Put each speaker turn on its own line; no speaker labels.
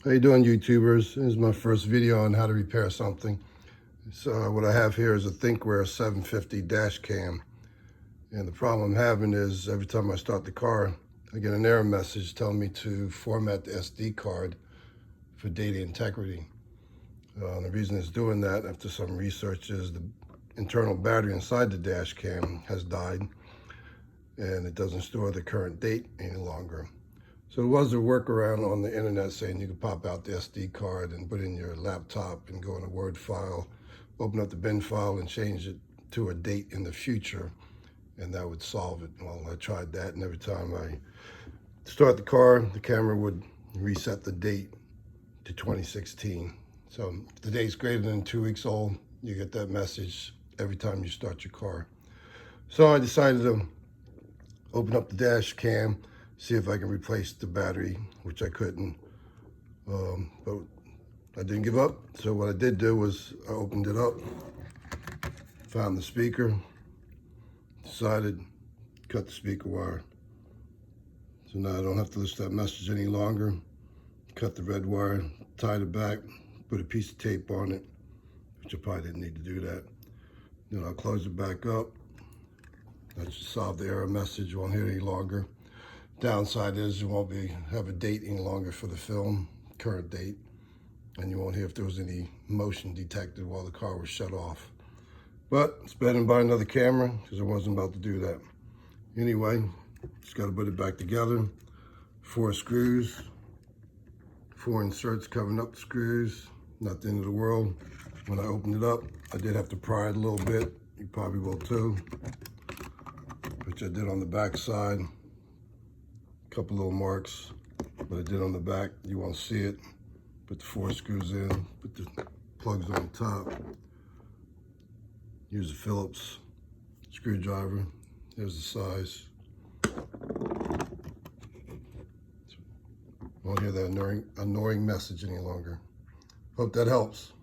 How you doing, YouTubers? This is my first video on how to repair something. So what I have here is a Thinkware 750 Dashcam. And the problem I'm having is every time I start the car, I get an error message telling me to format the SD card for data integrity. The reason it's doing that, after some research, is the internal battery inside the Dashcam has died and it doesn't store the current date any longer. So there was a workaround on the internet saying you could pop out the SD card and put it in your laptop and go in a Word file, open up the bin file and change it to a date in the future, and that would solve it. Well, I tried that, and every time I start the car, the camera would reset the date to 2016. So if the date's greater than 2 weeks old, you get that message every time you start your car. So I decided to open up the dash cam, see if I can replace the battery, which I couldn't, but I didn't give up. So what I did do was I opened it up, found the speaker, decided to cut the speaker wire. So now I don't have to listen to that message any longer. Cut the red wire, tied it back, put a piece of tape on it, which I probably didn't need to do that. Then I'll close it back up. That should solve the error message. You won't hear it any longer. Downside is you won't have a date any longer for the film, current date, and you won't hear if there was any motion detected while the car was shut off. But it's better than buying another camera, because I wasn't about to do that. Anyway, just got to put it back together. 4 screws, 4 inserts covering up the screws. Not the end of the world. When I opened it up, I did have to pry it a little bit. You probably will too, which I did on the back side. Couple little marks, but I did on the back. You won't see it. Put the 4 screws in, put the plugs on top. Use a Phillips screwdriver. There's the size. Won't hear that annoying message any longer. Hope that helps.